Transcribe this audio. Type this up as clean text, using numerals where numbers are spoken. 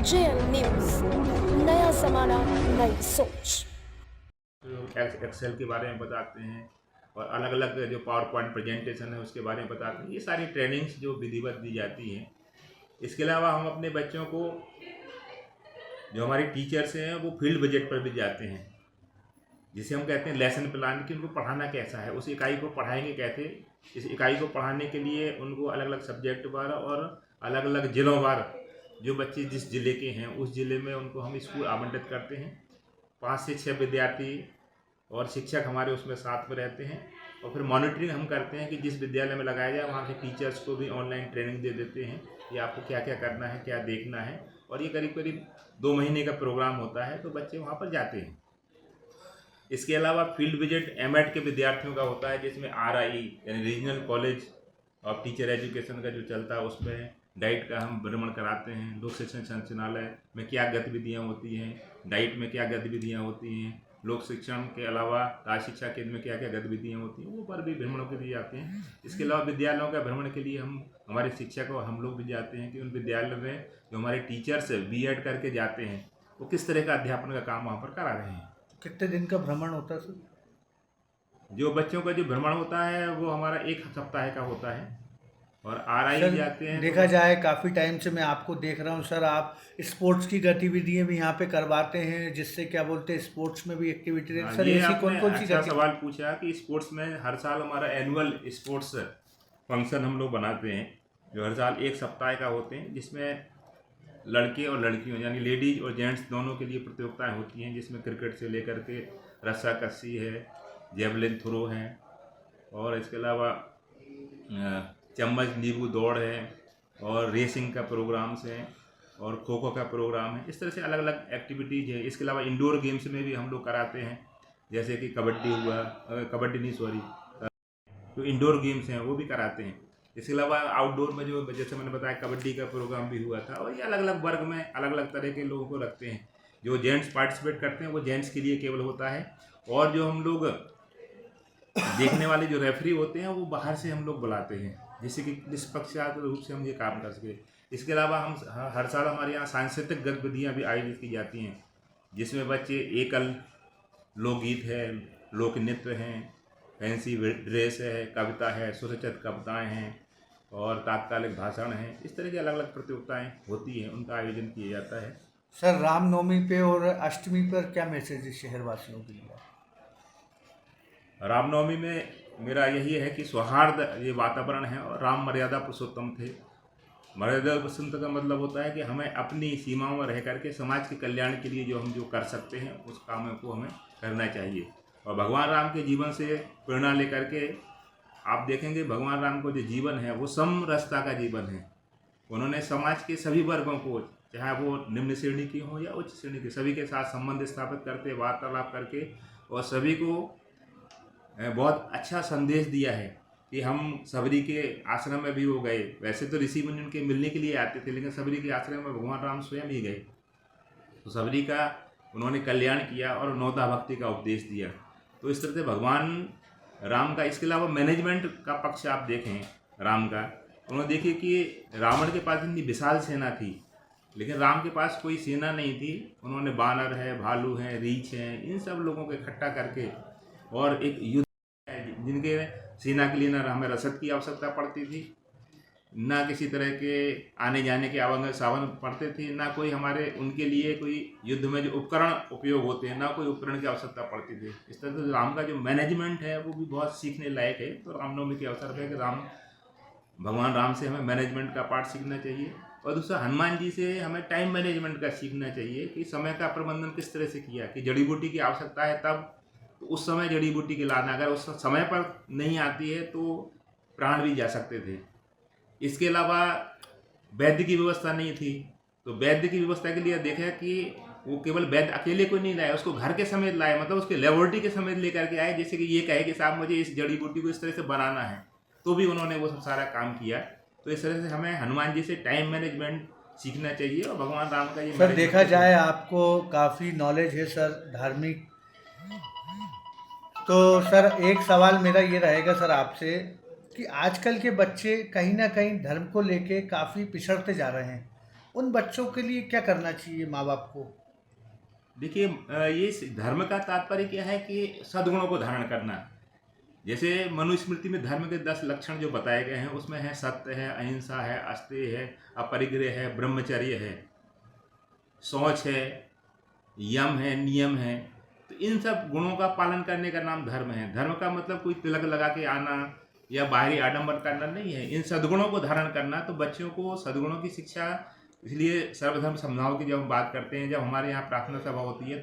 JL news, नया जमाना, नई सोच। एक्सेल के बारे में बताते हैं और अलग अलग जो पावर पॉइंट प्रेजेंटेशन है उसके बारे में बताते हैं। ये सारी ट्रेनिंग्स जो विधिवत दी जाती हैं। इसके अलावा हम अपने बच्चों को, जो हमारे टीचर्स हैं, वो फील्ड विजिट पर भी जाते हैं, जिसे हम कहते हैं लेसन प्लान, कि उनको पढ़ाना कैसा है, उस इकाई को पढ़ाएंगे कैसे। इस इकाई को पढ़ाने के लिए उनको अलग अलग सब्जेक्ट वार और अलग अलग जिलों वार, जो बच्चे जिस ज़िले के हैं उस ज़िले में उनको हम स्कूल आवंटित करते हैं। 5 से 6 विद्यार्थी और शिक्षक हमारे उसमें साथ में रहते हैं, और फिर मॉनिटरिंग हम करते हैं कि जिस विद्यालय में लगाया जाए वहाँ के टीचर्स को भी ऑनलाइन ट्रेनिंग दे देते हैं कि आपको क्या क्या करना है, क्या देखना है। और ये करीब करीब 2 महीने का प्रोग्राम होता है, तो बच्चे वहाँ पर जाते हैं। इसके अलावा फील्ड विजिट एमएड के विद्यार्थियों का होता है, जिसमें आरआई यानी regional college of teacher education का जो चलता है उसमें डाइट का हम भ्रमण कराते हैं। लोक शिक्षण संचालय में क्या गतिविधियाँ होती हैं, डाइट में क्या गतिविधियाँ होती हैं, लोक शिक्षण के अलावा राज्य शिक्षा केंद्र में क्या क्या गतिविधियाँ होती हैं, वो पर भी भ्रमणों के लिए जाते हैं। इसके अलावा विद्यालयों का भ्रमण के लिए हम, हमारे शिक्षक और हम लोग भी जाते हैं कि उन विद्यालयों में जो हमारे टीचर्स बीएड करके जाते हैं वो किस तरह का अध्यापन का काम वहाँ पर करा रहे हैं। कितने दिन का भ्रमण होता है सर? जो बच्चों का जो भ्रमण होता है वो हमारा 1 सप्ताह का होता है, और आरआई सर जाते हैं। देखा जाए काफ़ी टाइम से मैं आपको देख रहा हूँ सर, आप स्पोर्ट्स की गतिविधियाँ भी यहाँ पे करवाते हैं, जिससे क्या बोलते हैं स्पोर्ट्स में भी एक्टिविटी रहती है। सर ये ऐसी आपने कौन कौन सी अच्छा गतिविधि? सवाल पूछा कि स्पोर्ट्स में हर साल हमारा एनुअल स्पोर्ट्स फंक्शन हम लोग बनाते हैं, जो हर साल 1 सप्ताह का होते हैं, जिसमें लड़के और लड़कियों यानी लेडीज और जेंट्स दोनों के लिए प्रतियोगिताएं होती हैं, जिसमें क्रिकेट से लेकर के रस्साकसी है, जेवलिन थ्रो है, और इसके अलावा चम्मच नींबू दौड़ है, और रेसिंग का प्रोग्राम्स हैं, और खो खो का प्रोग्राम है। इस तरह से अलग अलग एक्टिविटीज़ है। इसके अलावा इंडोर गेम्स में भी हम लोग कराते हैं, जैसे कि कबड्डी हुआ, कबड्डी नहीं सॉरी, जो इंडोर गेम्स हैं वो भी कराते हैं। इसके अलावा आउटडोर में जो, जैसे मैंने बताया, कबड्डी का प्रोग्राम भी हुआ था। और ये अलग अलग वर्ग में अलग अलग तरह के लोगों को रखते हैं। जो जेंट्स पार्टिसिपेट करते हैं वो जेंट्स के लिए केवल होता है, और जो हम लोग देखने वाले जो रेफरी होते हैं वो बाहर से हम लोग बुलाते हैं, जिससे कि निष्पक्षपात रूप से हम ये काम कर सके। इसके अलावा हम हर साल हमारे यहाँ सांस्कृतिक गतिविधियाँ भी आयोजित की जाती हैं, जिसमें बच्चे एकल लोकगीत है, लोक नृत्य हैं, फैंसी ड्रेस है, कविता है, सुरचित कविताएँ हैं, और तात्कालिक भाषण हैं। इस तरह की अलग अलग प्रतियोगिताएँ होती हैं, उनका आयोजन किया जाता है। सर रामनवमी पे और अष्टमी पर क्या मैसेज है शहरवासियों के लिए? रामनवमी में मेरा यही है कि सौहार्द ये वातावरण है, और राम मर्यादा पुरुषोत्तम थे। मर्यादा पुरुषोत्तम का मतलब होता है कि हमें अपनी सीमाओं में रह करके समाज के कल्याण के लिए जो हम जो कर सकते हैं उस काम को हमें करना चाहिए। और भगवान राम के जीवन से प्रेरणा लेकर के आप देखेंगे, भगवान राम को जो जीवन है वो समरसता का जीवन है। उन्होंने समाज के सभी वर्गों को, चाहे वो निम्न श्रेणी की हो या उच्च श्रेणी के, सभी के साथ संबंध स्थापित करते, वार्तालाप करके, और सभी को बहुत अच्छा संदेश दिया है कि हम सबरी के आश्रम में भी वो गए। वैसे तो ऋषि मुनि उनके मिलने के लिए आते थे, लेकिन सबरी के आश्रम में भगवान राम स्वयं ही गए, तो सबरी का उन्होंने कल्याण किया और नौदा भक्ति का उपदेश दिया। तो इस तरह से भगवान राम का, इसके अलावा मैनेजमेंट का पक्ष आप देखें राम का, उन्होंने देखिए कि रावण के पास इतनी विशाल सेना थी, लेकिन राम के पास कोई सेना नहीं थी। उन्होंने बानर है, भालू हैं, रीछ हैं, इन सब लोगों को इकट्ठा करके, और एक युद्ध जिनके सेना के लिए ना हमें रसद की आवश्यकता पड़ती थी, ना किसी तरह के आने जाने के आवागमन साधन पड़ते थे, ना कोई हमारे उनके लिए कोई युद्ध में जो उपकरण उपयोग होते हैं, ना कोई उपकरण की आवश्यकता पड़ती थी। इस तरह से राम का जो मैनेजमेंट है वो भी बहुत सीखने लायक है। तो रामनवमी के अवसर पर कि भगवान राम से हमें मैनेजमेंट का पाठ सीखना चाहिए, और दूसरा हनुमान जी से हमें टाइम मैनेजमेंट का सीखना चाहिए कि समय का प्रबंधन किस तरह से किया, कि जड़ी बूटी की आवश्यकता है तब तो उस समय जड़ी बूटी के लाना, अगर उस समय पर नहीं आती है तो प्राण भी जा सकते थे। इसके अलावा वैद्य की व्यवस्था नहीं थी, तो वैद्य की व्यवस्था के लिए देखा कि वो केवल वैद्य अकेले को नहीं लाए, उसको घर के समेत लाए, मतलब उसके लेबोरेटरी के समेत लेकर के आए, जैसे कि ये कहे कि साहब मुझे इस जड़ी बूटी को इस तरह से बनाना है, तो भी उन्होंने वो सब सारा काम किया। तो इस तरह से हमें हनुमान जी से टाइम मैनेजमेंट सीखना चाहिए, और भगवान राम का ये सर देखा जाए आपको काफ़ी नॉलेज है सर धार्मिक, तो सर एक सवाल मेरा ये रहेगा सर आपसे कि आजकल के बच्चे कहीं ना कहीं धर्म को लेके काफ़ी पिछड़ते जा रहे हैं। उन बच्चों के लिए क्या करना चाहिए माँ बाप को? देखिए ये धर्म का तात्पर्य क्या है कि सद्गुणों को धारण करना। जैसे मनुस्मृति में धर्म के 10 लक्षण जो बताए गए हैं उसमें है सत्य है, अहिंसा है, अस्तेय है, अपरिग्रह है, ब्रह्मचर्य है, शौच है, यम है, नियम है। तो इन सब गुणों का पालन करने का नाम धर्म है। धर्म का मतलब कोई तिलक लगा के आना या बाहरी आडंबर करना नहीं है, इन सद्गुणों को धारण करना। तो बच्चों को सद्गुणों की शिक्षा, इसलिए सर्वधर्म समभाव की जब हम बात करते हैं, जब हमारे यहाँ प्रार्थना सभा होती है